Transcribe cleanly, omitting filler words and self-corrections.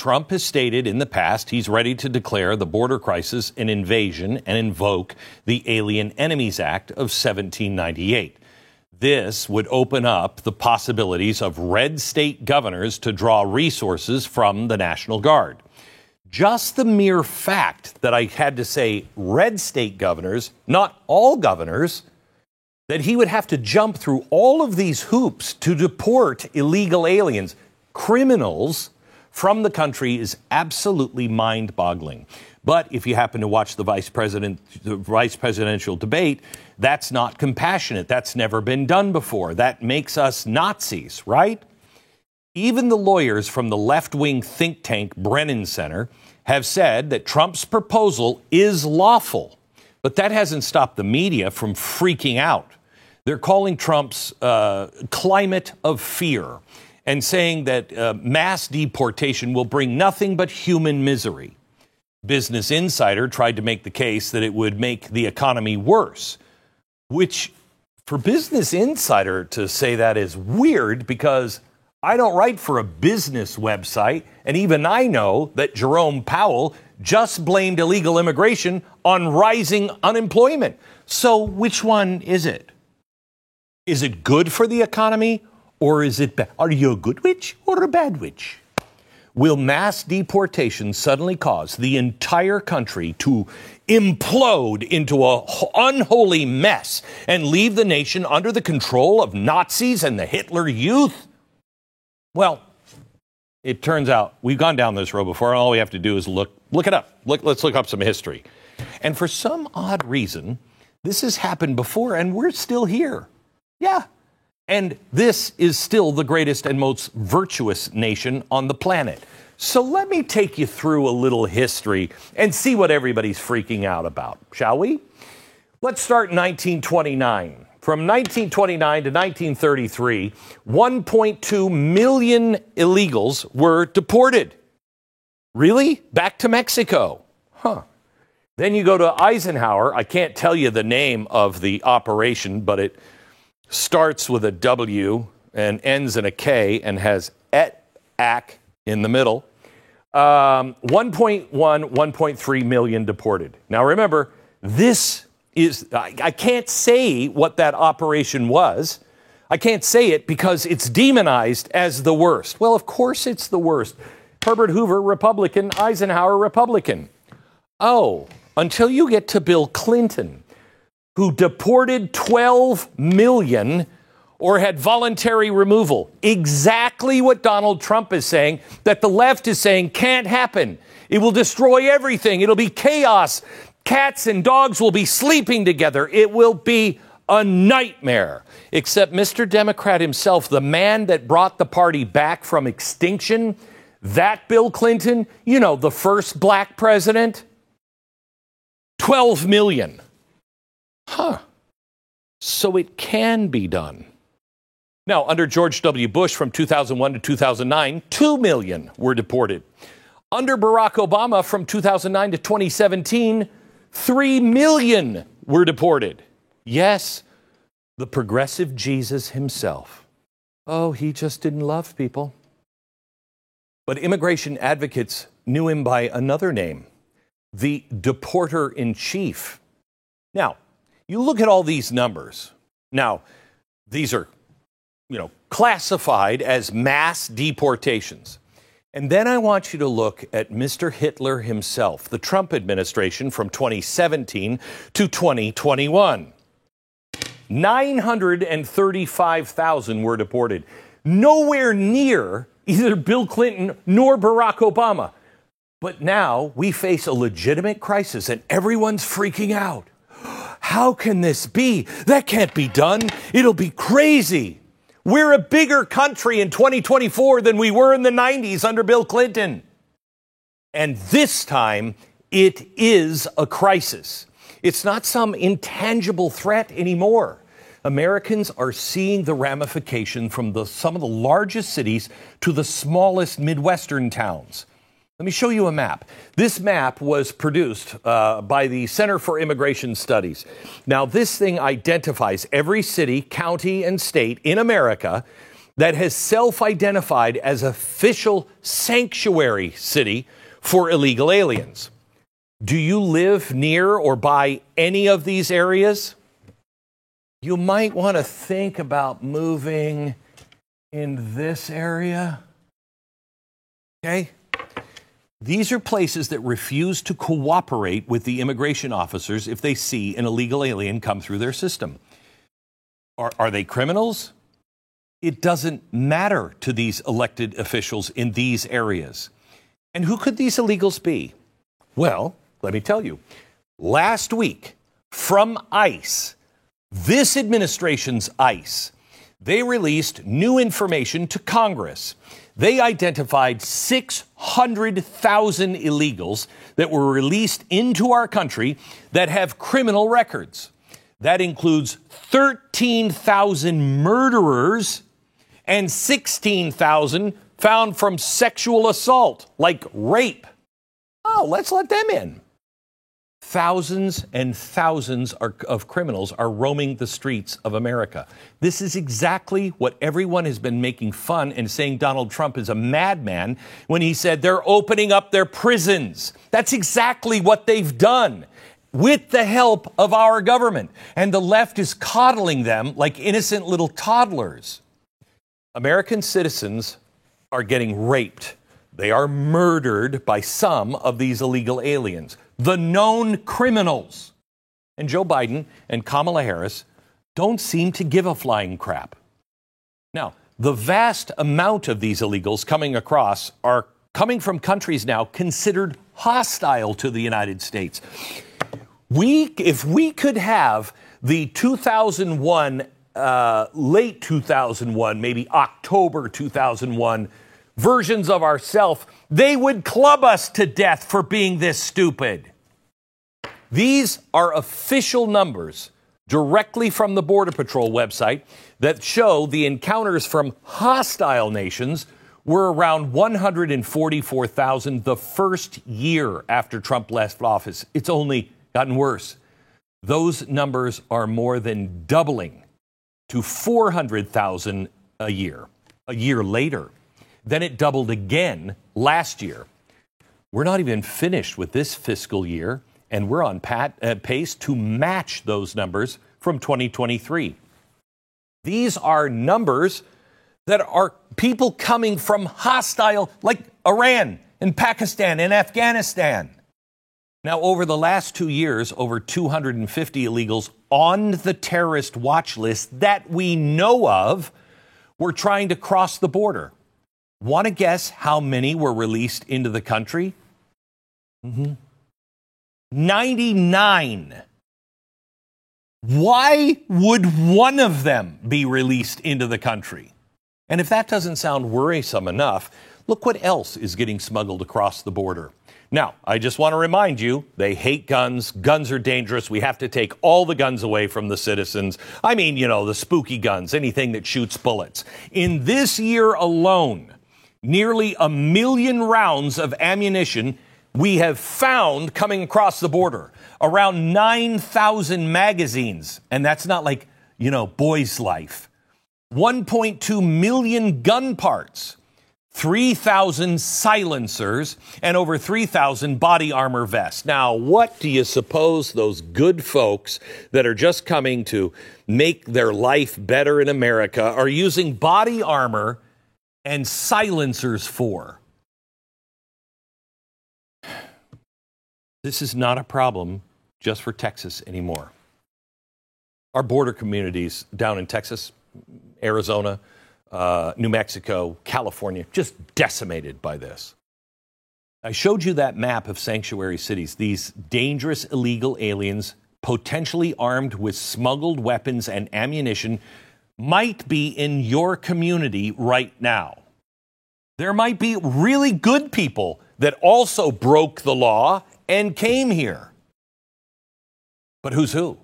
Trump has stated in the past he's ready to declare the border crisis an invasion and invoke the Alien Enemies Act of 1798. This would open up the possibilities of red state governors to draw resources from the National Guard. Just the mere fact that I had to say red state governors, not all governors, that he would have to jump through all of these hoops to deport illegal aliens, criminals, from the country is absolutely mind-boggling. But if you happen to watch the vice presidential debate, that's not compassionate. That's never been done before. That makes us Nazis, right? Even the lawyers from the left-wing think tank Brennan Center have said that Trump's proposal is lawful. But that hasn't stopped the media from freaking out. They're calling Trump's climate of fear and saying that mass deportation will bring nothing but human misery. Business Insider tried to make the case that it would make the economy worse, which for Business Insider to say that is weird because I don't write for a business website, and even I know that Jerome Powell just blamed illegal immigration on rising unemployment. So which one is it? Is it good for the economy or is it bad? Are you a good witch or a bad witch? Will mass deportation suddenly cause the entire country to implode into an unholy mess and leave the nation under the control of Nazis and the Hitler Youth? Well, it turns out we've gone down this road before. All we have to do is look it up. Let's look up some history. And for some odd reason, this has happened before, and we're still here. Yeah. And this is still the greatest and most virtuous nation on the planet. So let me take you through a little history and see what everybody's freaking out about, shall we? Let's start in 1929. From 1929 to 1933, 1.2 million illegals were deported. Really? Back to Mexico. Huh. Then you go to Eisenhower. I can't tell you the name of the operation, but it starts with a W and ends in a K and has ET-AC in the middle. 1.3 million deported. Now remember, this is, I can't say what that operation was. I can't say it because it's demonized as the worst. Well, of course it's the worst. Herbert Hoover, Republican. Eisenhower, Republican. Oh, until you get to Bill Clinton, who deported 12 million or had voluntary removal. Exactly what Donald Trump is saying, that the left is saying can't happen. It will destroy everything. It'll be chaos. Cats and dogs will be sleeping together. It will be a nightmare. Except Mr. Democrat himself, the man that brought the party back from extinction, that Bill Clinton, you know, the first black president, 12 million. Huh. So it can be done. Now, under George W. Bush from 2001 to 2009, 2 million were deported. Under Barack Obama from 2009 to 2017, 3 million were deported. Yes, the progressive Jesus himself. Oh, he just didn't love people. But immigration advocates knew him by another name, the deporter-in-chief. Now, you look at all these numbers. Now, these are, classified as mass deportations. And then I want you to look at Mr. Hitler himself, the Trump administration from 2017 to 2021. 935,000 were deported. Nowhere near either Bill Clinton nor Barack Obama. But now we face a legitimate crisis and everyone's freaking out. How can this be? That can't be done. It'll be crazy. We're a bigger country in 2024 than we were in the 90s under Bill Clinton. And this time, it is a crisis. It's not some intangible threat anymore. Americans are seeing the ramification from some of the largest cities to the smallest Midwestern towns. Let me show you a map. This map was produced by the Center for Immigration Studies. Now, this thing identifies every city, county, and state in America that has self-identified as official sanctuary city for illegal aliens. Do you live near or by any of these areas? You might want to think about moving in this area. Okay? These are places that refuse to cooperate with the immigration officers if they see an illegal alien come through their system. Are they criminals? It doesn't matter to these elected officials in these areas. And who could these illegals be? Well, let me tell you. Last week, from ICE, this administration's ICE, they released new information to Congress. They identified 600,000 illegals that were released into our country that have criminal records. That includes 13,000 murderers and 16,000 found from sexual assault, like rape. Oh, let's let them in. Thousands and thousands of criminals are roaming the streets of America. This is exactly what everyone has been making fun and saying Donald Trump is a madman when he said they're opening up their prisons. That's exactly what they've done with the help of our government. And the left is coddling them like innocent little toddlers. American citizens are getting raped. They are murdered by some of these illegal aliens, the known criminals. And Joe Biden and Kamala Harris don't seem to give a flying crap. Now, the vast amount of these illegals coming across are coming from countries now considered hostile to the United States. If we could have the 2001, late 2001, maybe October 2001 versions of ourselves, they would club us to death for being this stupid. These are official numbers directly from the Border Patrol website that show the encounters from hostile nations were around 144,000 the first year after Trump left office. It's only gotten worse. Those numbers are more than doubling to 400,000 a year later. Then it doubled again last year. We're not even finished with this fiscal year, and we're on pace to match those numbers from 2023. These are numbers that are people coming from hostile, like Iran and Pakistan and Afghanistan. Now, over the last 2 years, over 250 illegals on the terrorist watch list that we know of were trying to cross the border. Want to guess how many were released into the country? 99. Why would one of them be released into the country? And if that doesn't sound worrisome enough, look what else is getting smuggled across the border. Now, I just want to remind you, they hate guns. Guns are dangerous. We have to take all the guns away from the citizens. I mean, the spooky guns, anything that shoots bullets. In this year alone, nearly 1 million rounds of ammunition we have found coming across the border. Around 9,000 magazines. And that's not like, boys' life. 1.2 million gun parts. 3,000 silencers, and over 3,000 body armor vests. Now, what do you suppose those good folks that are just coming to make their life better in America are using body armor and silencers for? This is not a problem just for Texas anymore. Our border communities down in Texas, Arizona, New Mexico, California, just decimated by this. I showed you that map of sanctuary cities, these dangerous illegal aliens, potentially armed with smuggled weapons and ammunition, might be in your community right now. There might be really good people that also broke the law and came here. But who's who?